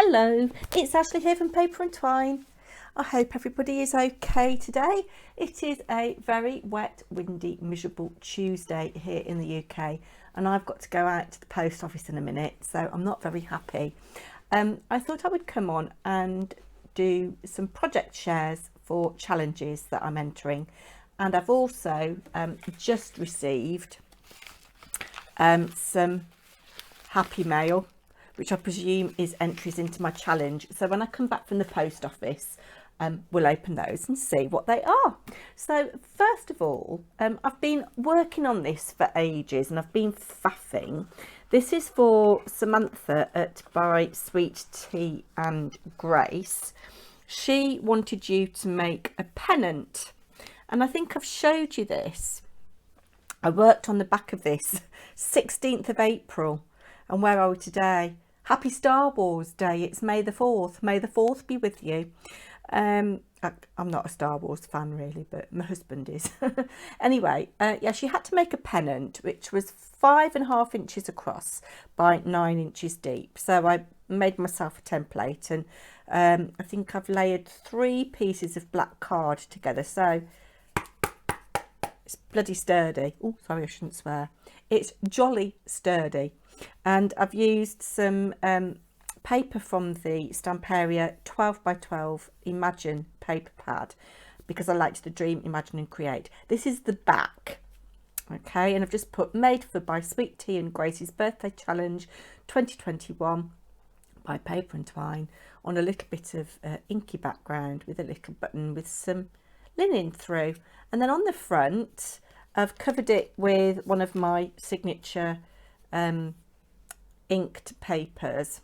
Hello, it's Ashley here from Paper and Twine. I hope everybody is okay today. It is a very wet, windy, miserable Tuesday here in the UK, and I've got to go out to the post office in a minute, so I'm not very happy. I thought I would come on and do some project shares for challenges that I'm entering, and I've also just received some happy mail, which I presume is entries into my challenge. So when I come back from the post office, we'll open those and see what they are. So first of all, I've been working on this for ages and I've been faffing. This is for Samantha at By Sweet Tea and Grace. She wanted you to make a pennant, and I think I've showed you this. I worked on the back of this 16th of April, and where are we today? Happy Star Wars Day. It's May the 4th. May the 4th be with you. I'm not a Star Wars fan really, but my husband is. Anyway, yeah, she had to make a pennant which was 5.5 inches across by 9 inches deep. So I made myself a template, and I think I've layered 3 pieces of black card together. So it's bloody sturdy. Oh, sorry, I shouldn't swear. It's jolly sturdy. And I've used some paper from the Stamperia 12 by 12 Imagine paper pad because I like to dream, imagine and create. This is the back, okay, and I've just put made for By Sweet Tea and Grace's birthday challenge 2021 by Paper and Twine on a little bit of inky background with a little button with some linen through, and then on the front I've covered it with one of my signature inked papers.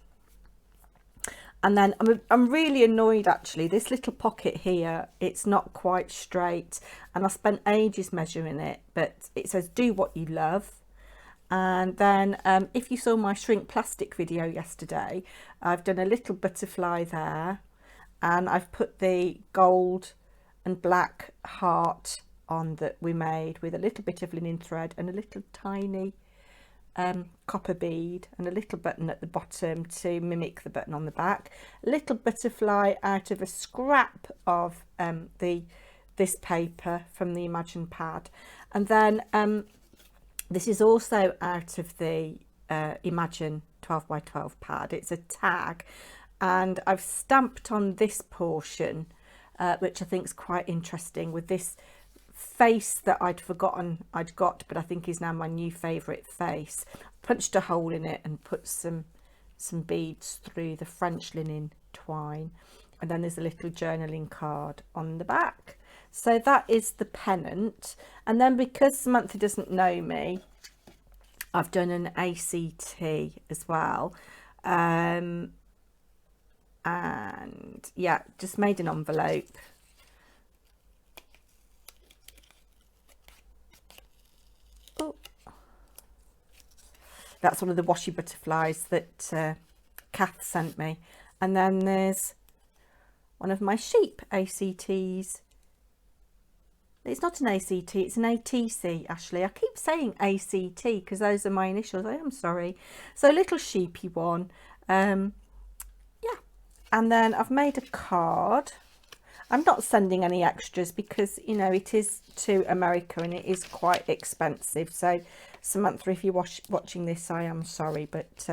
And then I'm really annoyed actually, this little pocket here, it's not quite straight, and I spent ages measuring it, but it says do what you love. And then if you saw my shrink plastic video yesterday, I've done a little butterfly there, and I've put the gold and black heart on that we made with a little bit of linen thread and a little tiny copper bead and a little button at the bottom to mimic the button on the back. A little butterfly out of a scrap of this paper from the Imagine pad, and then this is also out of the Imagine 12 by 12 pad. It's a tag, and I've stamped on this portion which I think is quite interesting, with this face that I'd forgotten I'd got, but I think is now my new favourite face. Punched a hole in it and put some beads through the French linen twine, and then there's a little journaling card on the back. So that is the pennant. And then because Samantha doesn't know me, I've done an ACT as well, and yeah, just made an envelope. That's one of the washi butterflies that Kath sent me. And then there's one of my sheep ACTs. It's not an ACT, it's an ATC, Ashley. I keep saying ACT because those are my initials. I am sorry. So a little sheepy one. Yeah. And then I've made a card. I'm not sending any extras because, you know, it is to America and it is quite expensive. So Samantha, if you're watching this, I am sorry, but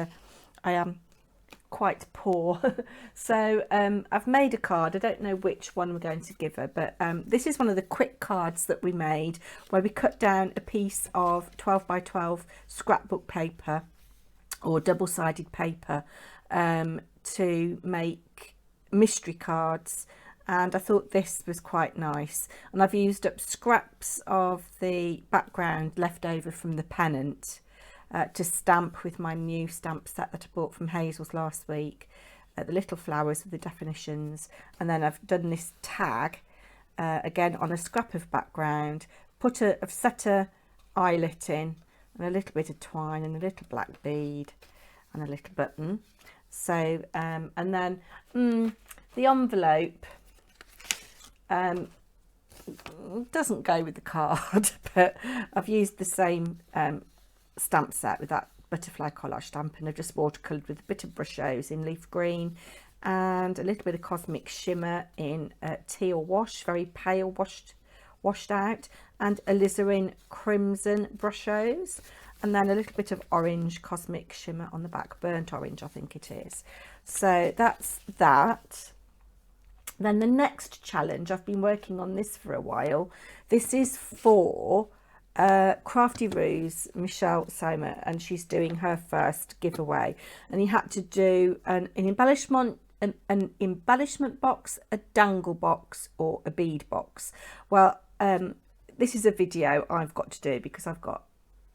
I am quite poor. So I've made a card. I don't know which one we're going to give her, but this is one of the quick cards that we made, where we cut down a piece of 12 by 12 scrapbook paper or double-sided paper to make mystery cards. And I thought this was quite nice, and I've used up scraps of the background left over from the pennant to stamp with my new stamp set that I bought from Hazel's last week, the little flowers with the definitions. And then I've done this tag again on a scrap of background, I've set a eyelet in, and a little bit of twine and a little black bead and a little button. So and then the envelope doesn't go with the card, but I've used the same stamp set with that butterfly collage stamp, and I've just watercoloured with a bit of Brush-Os in leaf green and a little bit of Cosmic Shimmer in teal wash, very pale washed out, and alizarin crimson Brush-Os, and then a little bit of orange Cosmic Shimmer on the back, burnt orange I think it is. So that's that. Then the next challenge, I've been working on this for a while. This is for Crafty Ruse, Michelle Sommer, and she's doing her first giveaway. And you had to do an embellishment box, a dangle box, or a bead box. Well, this is a video I've got to do because I've got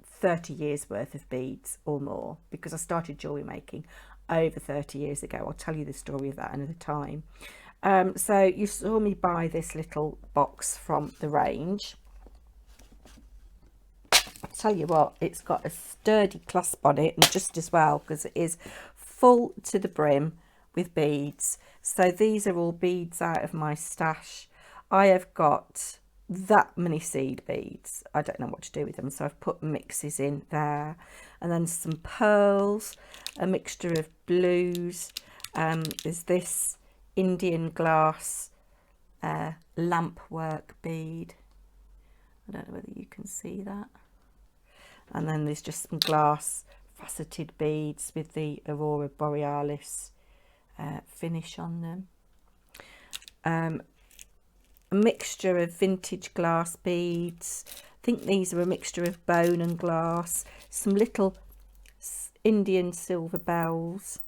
30 years worth of beads or more, because I started jewellery making over 30 years ago. I'll tell you the story of that another time. So you saw me buy this little box from the range. I'll tell you what, it's got a sturdy clasp on it, and just as well because it is full to the brim with beads. So these are all beads out of my stash. I have got that many seed beads. I don't know what to do with them, so I've put mixes in there, and then some pearls, a mixture of blues. There's this Indian glass lamp work bead. I don't know whether you can see that. And then there's just some glass faceted beads with the Aurora Borealis finish on them. A mixture of vintage glass beads. I think these are a mixture of bone and glass. Some little Indian silver bells.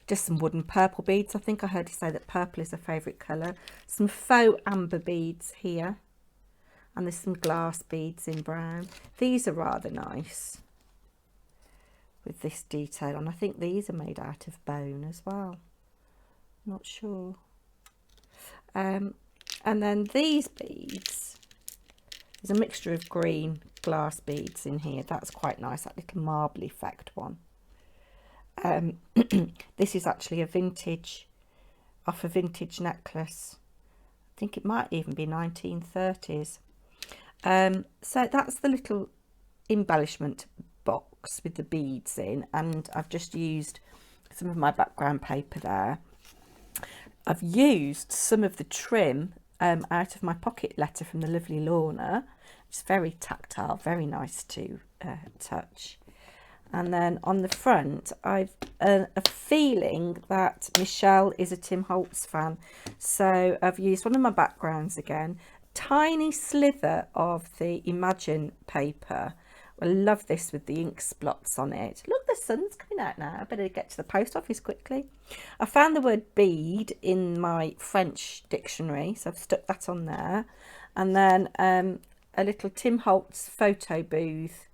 Just some wooden purple beads. I think I heard you say that purple is a favourite colour. Some faux amber beads here. And there's some glass beads in brown. These are rather nice with this detail on. I think these are made out of bone as well. Not sure. And then these beads, there's a mixture of green glass beads in here. That's quite nice, that little marble effect one. This is actually a vintage, off a vintage necklace. I think it might even be 1930s. So that's the little embellishment box with the beads in, and I've just used some of my background paper there. I've used some of the trim out of my pocket letter from the lovely Lorna. It's very tactile, very nice to touch. And then on the front, I've a feeling that Michelle is a Tim Holtz fan, so I've used one of my backgrounds again. Tiny slither of the Imagine paper. I love this with the ink splots on it. Look, the sun's coming out now. I better get to the post office quickly. I found the word bead in my French dictionary, so I've stuck that on there. And then a little Tim Holtz photo booth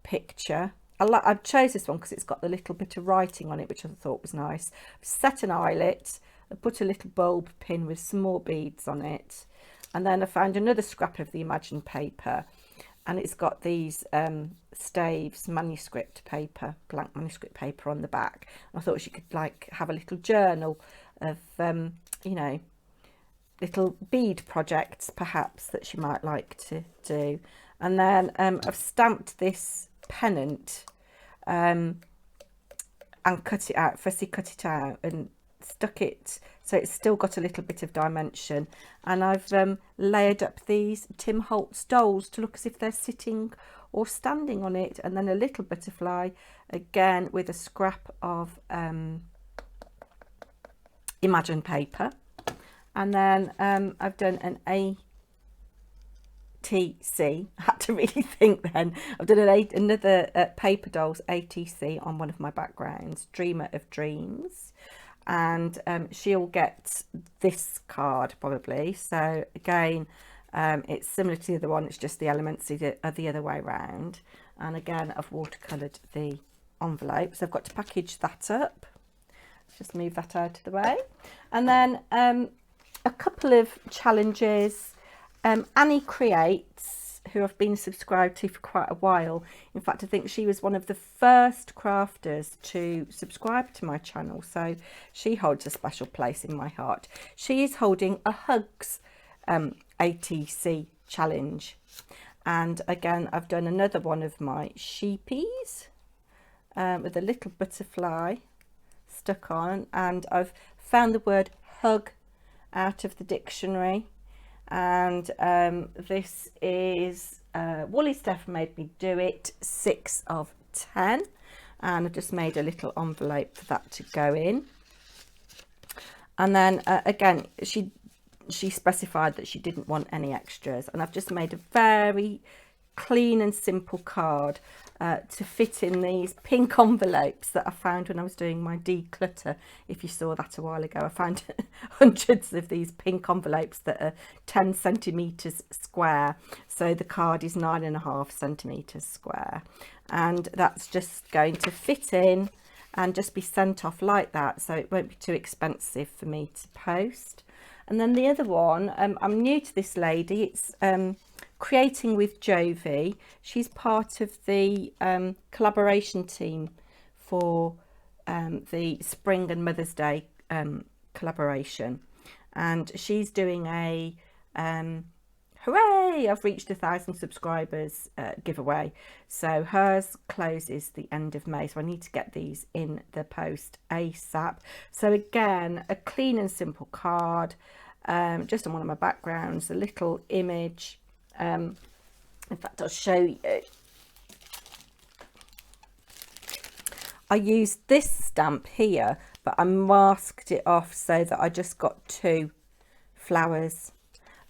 picture. I chose this one because it's got the little bit of writing on it, which I thought was nice. Set an eyelet. I put a little bulb pin with some more beads on it. And then I found another scrap of the Imagine paper, and it's got these staves, manuscript paper, blank manuscript paper on the back. I thought she could like have a little journal of, you know, little bead projects perhaps that she might like to do. And then I've stamped this pennant and cut it out, fussy cut it out and stuck it so it's still got a little bit of dimension. And I've layered up these Tim Holtz dolls to look as if they're sitting or standing on it, and then a little butterfly again with a scrap of Imagine paper. And then I've done an ATC. I had to really think then. I've done another Paper Dolls ATC on one of my backgrounds, Dreamer of Dreams. And she'll get this card probably. So again, it's similar to the other one, it's just the elements are the other way around. And again, I've watercoloured the envelope, so I've got to package that up. Just move that out of the way. And then a couple of challenges. Annie Creates, who I've been subscribed to for quite a while. In fact, I think she was one of the first crafters to subscribe to my channel, so she holds a special place in my heart. She is holding a Hugs ATC challenge, And again, I've done another one of my sheepies with a little butterfly stuck on, and I've found the word hug out of the dictionary. And this is Woolly Steph Made Me Do It, 6 of 10, and I've just made a little envelope for that to go in. And then again, she specified that she didn't want any extras, and I've just made a very clean and simple card to fit in these pink envelopes that I found when I was doing my declutter. If you saw that a while ago, I found hundreds of these pink envelopes that are 10 centimetres square, so the card is 9.5 centimetres square, and that's just going to fit in and just be sent off like that, so it won't be too expensive for me to post. And then the other one, I'm new to this lady, it's Creating with Jovi. She's part of the collaboration team for the Spring and Mother's Day collaboration, and she's doing a hooray, I've reached 1,000 subscribers giveaway. So hers closes the end of May, so I need to get these in the post ASAP. So again, a clean and simple card, just on one of my backgrounds, a little image. In fact, I'll show you. I used this stamp here, but I masked it off so that I just got 2 flowers.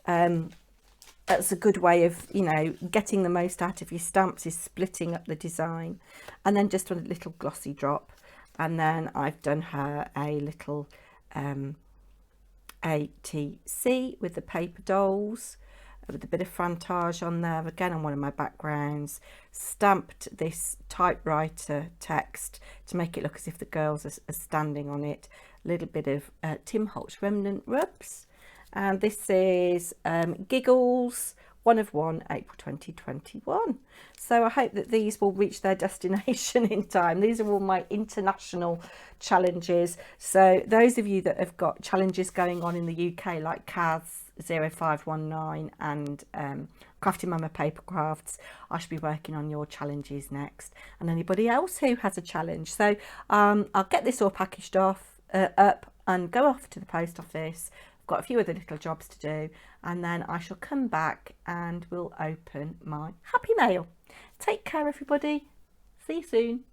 That's a good way of, you know, getting the most out of your stamps, is splitting up the design. And then just a little glossy drop, and then I've done her a little ATC with the paper dolls, with a bit of frantage on there, again on one of my backgrounds. Stamped this typewriter text to make it look as if the girls are standing on it. A little bit of Tim Holtz remnant rubs, and this is Giggles, 1 of 1, April 2021. So I hope that these will reach their destination in time. These are all my international challenges, so those of you that have got challenges going on in the UK, like Kaz 0519 and Crafty Mama Paper Crafts, I should be working on your challenges next, and anybody else who has a challenge. So I'll get this all packaged off up and go off to the post office. I've got a few other little jobs to do, and then I shall come back and we'll open my happy mail. Take care, everybody. See you soon.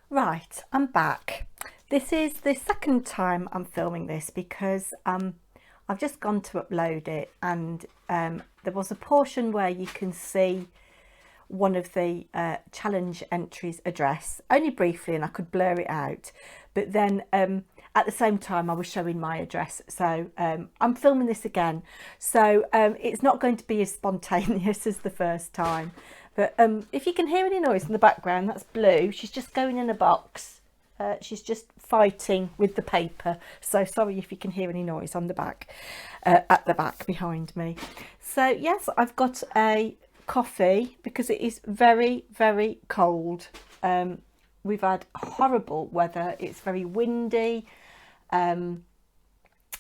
Right, I'm back. This is the second time I'm filming this because I've just gone to upload it, and there was a portion where you can see one of the challenge entries address, only briefly, and I could blur it out, but then at the same time I was showing my address. So I'm filming this again, so it's not going to be as spontaneous as the first time, but if you can hear any noise in the background, that's Blue. She's just going in a box. She's just fighting with the paper, so sorry if you can hear any noise on the back, at the back behind me. So yes, I've got a coffee because it is very, very cold. We've had horrible weather. It's very windy. I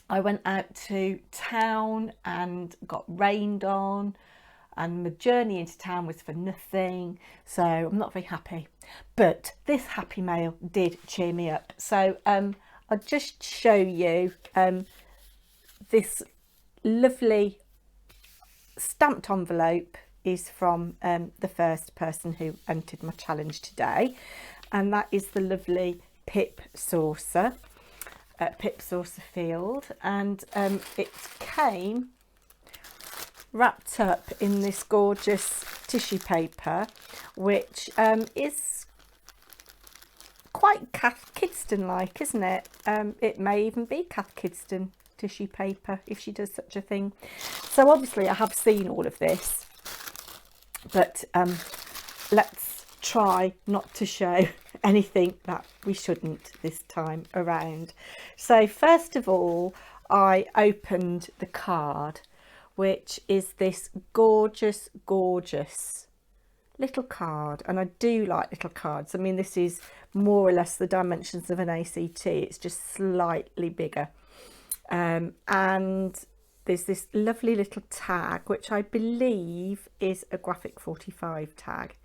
went out to town and got rained on, and my journey into town was for nothing, so I'm not very happy. But this happy mail did cheer me up. So I'll just show you this lovely stamped envelope is from the first person who entered my challenge today, and that is the lovely Pip Saucer, Pip Saucer Field, and it came wrapped up in this gorgeous tissue paper, which is quite Kath Kidston like, isn't it? It may even be Kath Kidston tissue paper if she does such a thing. So obviously I have seen all of this, but let's try not to show anything that we shouldn't this time around. So first of all, I opened the card, which is this gorgeous, gorgeous little card. And I do like little cards. I mean, this is more or less the dimensions of an ACT. It's just slightly bigger. And there's this lovely little tag, which I believe is a graphic 45 tag.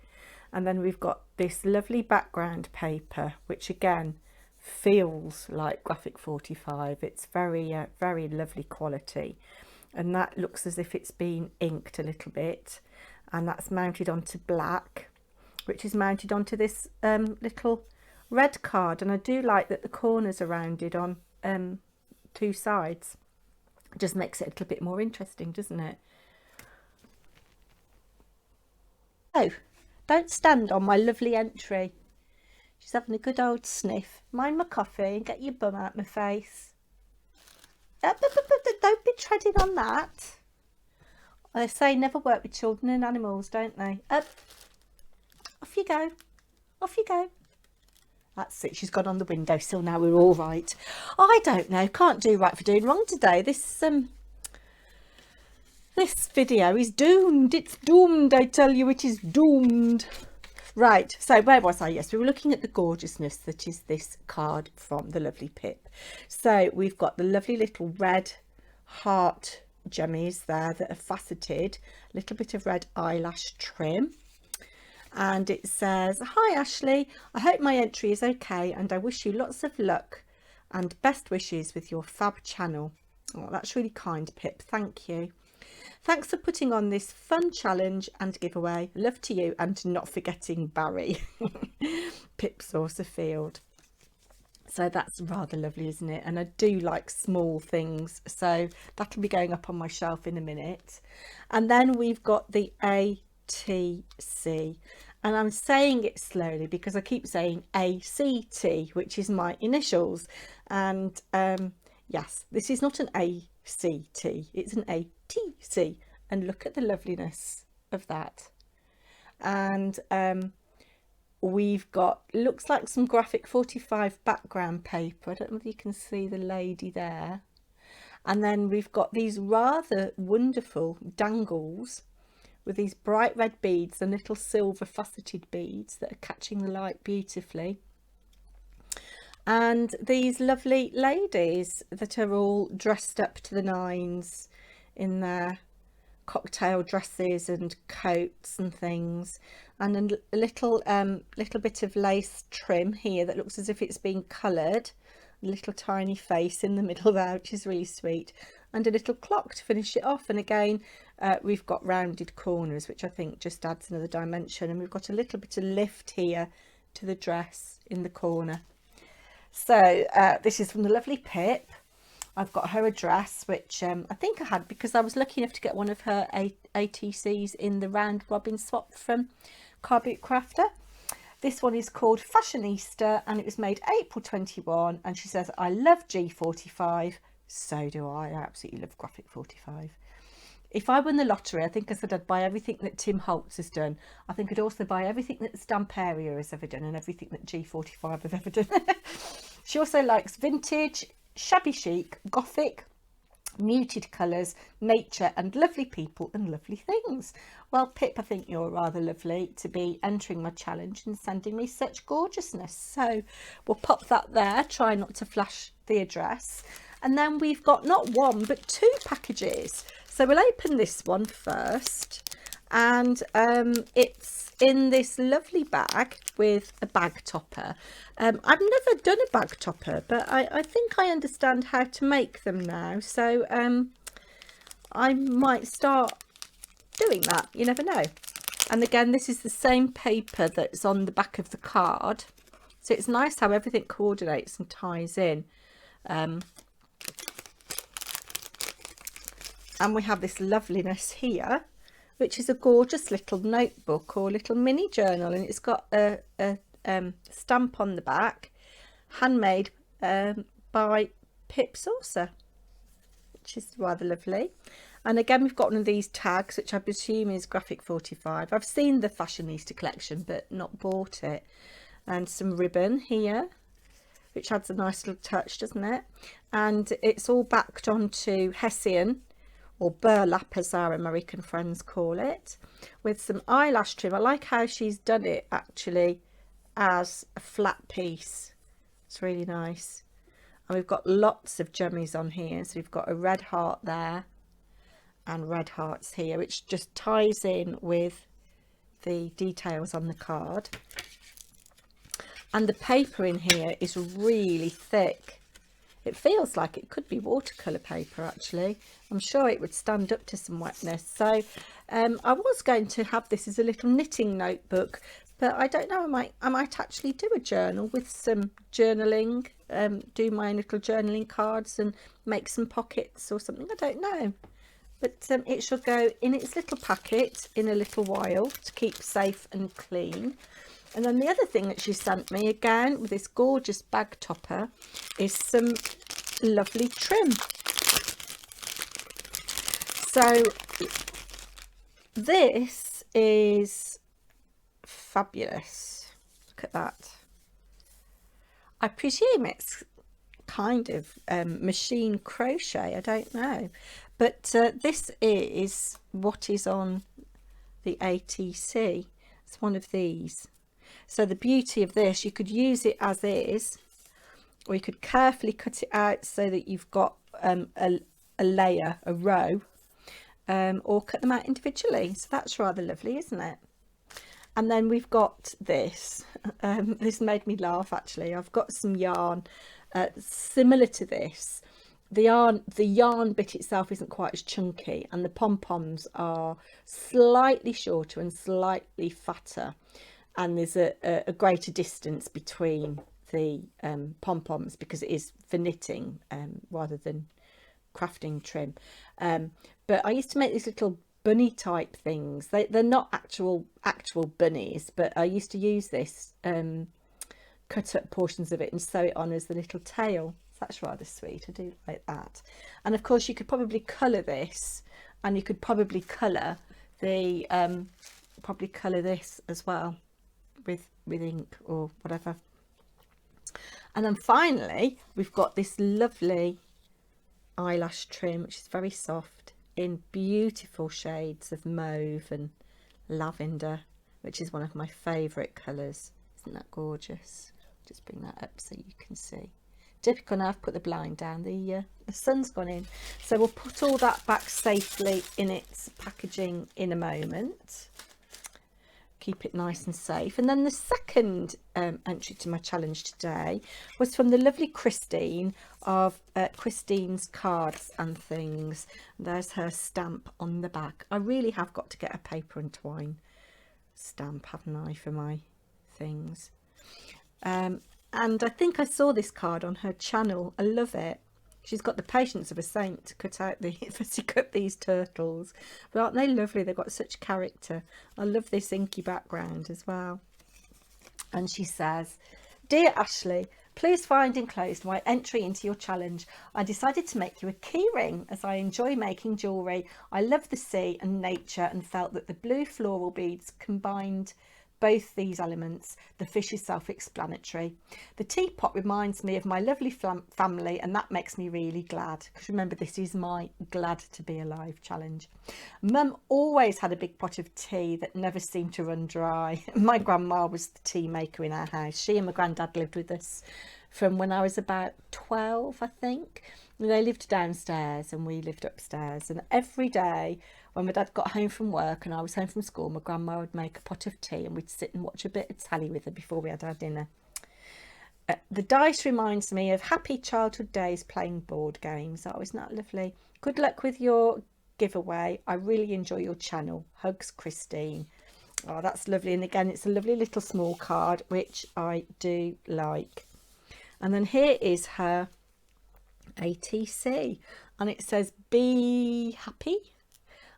And then we've got this lovely background paper, which again feels like graphic 45. It's very, very lovely quality. And that looks as if it's been inked a little bit. And that's mounted onto black, which is mounted onto this little red card. And I do like that the corners are rounded on two sides. It just makes it a little bit more interesting, doesn't it? Oh, don't stand on my lovely entry. She's having a good old sniff. Mind my coffee and get your bum out my face. Don't be treading on that. They say never work with children and animals, don't they? Off you go. Off you go. That's it. She's gone on the windowsill now. We're all right. I don't know. Can't do right for doing wrong today. This video is doomed. It's doomed. I tell you, it is doomed. Right. So where was I? Yes, we were looking at the gorgeousness that is this card from the lovely Pip. So we've got the lovely little red heart jemmies there that are faceted. A little bit of red eyelash trim. And it says, "Hi Ashley, I hope my entry is okay and I wish you lots of luck and best wishes with your fab channel." Oh, that's really kind, Pip. Thank you. Thanks for putting on this fun challenge and giveaway. Love to you and not forgetting Barry. Pip Saucerfield. So that's rather lovely, isn't it? And I do like small things. So that'll be going up on my shelf in a minute. And then we've got the ATC. And I'm saying it slowly because I keep saying ACT, which is my initials. And yes, this is not an ACT, it's an ATC. And look at the loveliness of that. And we've got, looks like some graphic 45 background paper. I don't know if you can see the lady there. And then we've got these rather wonderful dangles with these bright red beads and little silver faceted beads that are catching the light beautifully. And these lovely ladies that are all dressed up to the nines in their cocktail dresses and coats and things, and a little bit of lace trim here that looks as if it's been coloured. A little tiny face in the middle there, which is really sweet, and a little clock to finish it off. And again, we've got rounded corners, which I think just adds another dimension, and we've got a little bit of lift here to the dress in the corner. So this is from the lovely Pip. I've got her address, which I think I had because I was lucky enough to get one of her ATCs in the round robin swap from Car Boot Crafter. This one is called Fashionista and it was made April 21, and she says, "I love G45." So do I. I absolutely love graphic 45. If I won the lottery, I think I said I'd buy everything that Tim Holtz has done. I think I'd also buy everything that Stamperia has ever done and everything that G45 have ever done. She also likes vintage, shabby chic, gothic, muted colours, nature and lovely people and lovely things. Well, Pip, I think you're rather lovely to be entering my challenge and sending me such gorgeousness. So we'll pop that there, try not to flash the address. And then we've got not one but two packages. So we'll open this one first, and it's in this lovely bag with a bag topper. I've never done a bag topper, but I think I understand how to make them now. So I might start doing that. You never know. And again, this is the same paper that's on the back of the card. So it's nice how everything coordinates and ties in. And we have this loveliness here, which is a gorgeous little notebook or little mini journal, and it's got a stamp on the back, handmade by Pip Saucer, which is rather lovely. And again, we've got one of these tags, which I presume is graphic 45. I've seen the Fashionista collection, but not bought it. And some ribbon here, which adds a nice little touch, doesn't it? And it's all backed onto Hessian, or burlap as our American friends call it, with some eyelash trim. I like how she's done it actually as a flat piece. It's really nice. And we've got lots of jummies on here. So we've got a red heart there, and red hearts here, which just ties in with the details on the card. And the paper in here is really thick. It feels like it could be watercolour paper actually. I'm sure it would stand up to some wetness. So I was going to have this as a little knitting notebook, but I don't know, I might actually do a journal with some journaling, do my little journaling cards and make some pockets or something. I don't know. But it shall go in its little packet in a little while to keep safe and clean. And then the other thing that she sent me, again with this gorgeous bag topper, is some lovely trim. So this is fabulous. Look at that. I presume it's kind of machine crochet, I don't know. But this is what is on the ATC. It's one of these. So the beauty of this, you could use it as is, or you could carefully cut it out so that you've got a layer, a row, or cut them out individually. So that's rather lovely, isn't it? And then we've got this. This made me laugh actually. I've got some yarn similar to this. The yarn bit itself isn't quite as chunky, and the pom-poms are slightly shorter and slightly fatter. And there's a greater distance between the pom-poms because it is for knitting rather than crafting trim. But I used to make these little bunny type things. They're not actual bunnies, but I used to use this, cut up portions of it and sew it on as the little tail. So that's rather sweet. I do like that. And of course you could probably colour this, and you could probably colour the this as well with ink or whatever. And then finally we've got this lovely eyelash trim, which is very soft in beautiful shades of mauve and lavender, which is one of my favourite colours. Isn't that gorgeous? Just bring that up so you can see. Typical. Now I've put the blind down, the sun's gone in, so we'll put all that back safely in its packaging in a moment. Keep it nice and safe. And then the second entry to my challenge today was from the lovely Christine of Christine's Cards and Things. There's her stamp on the back. I really have got to get a Paper and Twine stamp, haven't I, for my things. And I think I saw this card on her channel. I love it. She's got the patience of a saint to cut out to cut these turtles. But aren't they lovely? They've got such character. I love this inky background as well. And she says, "Dear Ashley, please find enclosed my entry into your challenge. I decided to make you a keyring as I enjoy making jewellery. I love the sea and nature and felt that the blue floral beads combined both these elements. The fish is self-explanatory. The teapot reminds me of my lovely family, and that makes me really glad, because remember, this is my glad to be alive challenge. Mum always had a big pot of tea that never seemed to run dry. My grandma was the tea maker in our house. She and my granddad lived with us from when I was about 12, I think. They lived downstairs and we lived upstairs, and every day when my dad got home from work and I was home from school, my grandma would make a pot of tea and we'd sit and watch a bit of telly with her before we had our dinner. The dice reminds me of happy childhood days playing board games. Oh, isn't that lovely? Good luck with your giveaway. I really enjoy your channel. Hugs, Christine." Oh, that's lovely. And again, it's a lovely little small card, which I do like. And then here is her ATC, and it says "Be happy."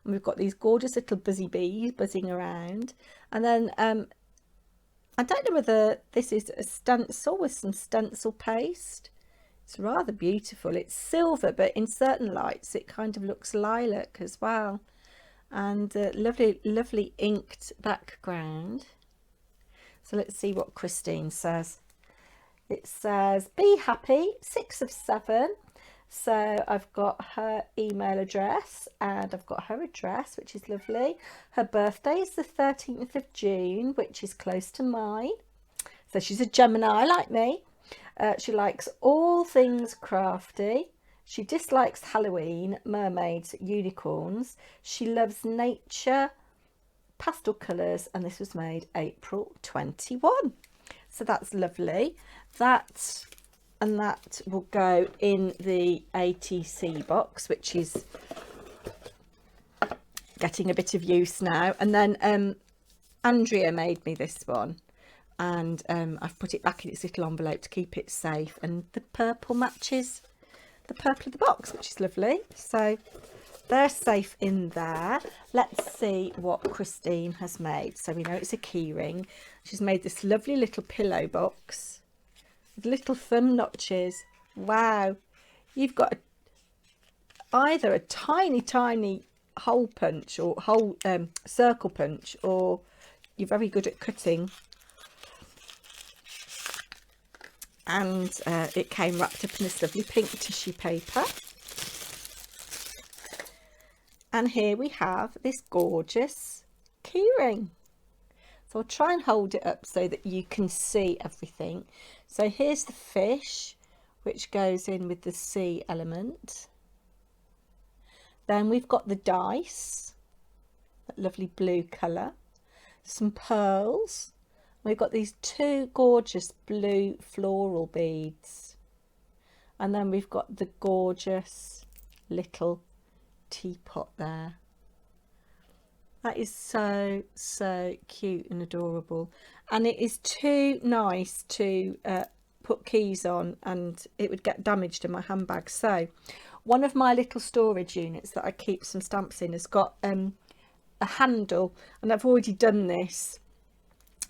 And we've got these gorgeous little buzzy bees buzzing around. And then I don't know whether this is a stencil with some stencil paste. It's rather beautiful. It's silver, but in certain lights it kind of looks lilac as well. And lovely inked background. So let's see what Christine says. It says, "Be happy, 6 of 7. So I've got her email address and I've got her address, which is lovely. Her birthday is the 13th of June, which is close to mine. So she's a Gemini like me. She likes all things crafty. She dislikes Halloween, mermaids, unicorns. She loves nature, pastel colours, and this was made April 21. So that's lovely. That and that will go in the ATC box, which is getting a bit of use now. And then Andrea made me this one, and I've put it back in its little envelope to keep it safe, and the purple matches the purple of the box, which is lovely. So they're safe in there. Let's see what Christine has made. So we know it's a key ring. She's made this lovely little pillow box with little thumb notches. Wow, you've got either a tiny hole punch or hole circle punch, or you're very good at cutting. And it came wrapped up in this lovely pink tissue paper. And here we have this gorgeous key ring. So I'll try and hold it up so that you can see everything. So here's the fish, which goes in with the sea element. Then we've got the dice, that lovely blue colour, some pearls. We've got these two gorgeous blue floral beads, and then we've got the gorgeous little teapot there. That is so cute and adorable, and it is too nice to put keys on, and it would get damaged in my handbag. So one of my little storage units that I keep some stamps in has got a handle, and I've already done this.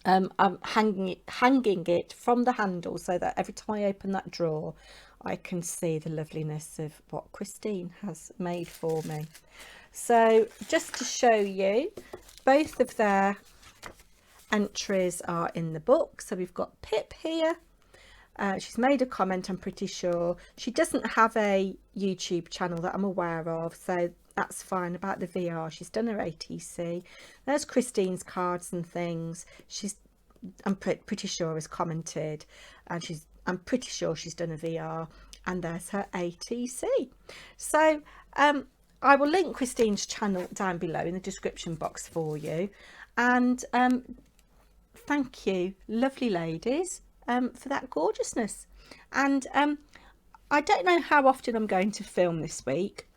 I'm hanging it from the handle so that every time I open that drawer I can see the loveliness of what Christine has made for me. So just to show you, both of their entries are in the book. So we've got Pip here. She's made a comment, I'm pretty sure. She doesn't have a YouTube channel that I'm aware of, so that's fine about the VR. She's done her ATC. There's Christine's cards and things. I'm pretty sure has commented, and I'm pretty sure she's done a VR, and there's her ATC. So I will link Christine's channel down below in the description box for you. And thank you, lovely ladies, for that gorgeousness. And I don't know how often I'm going to film this week.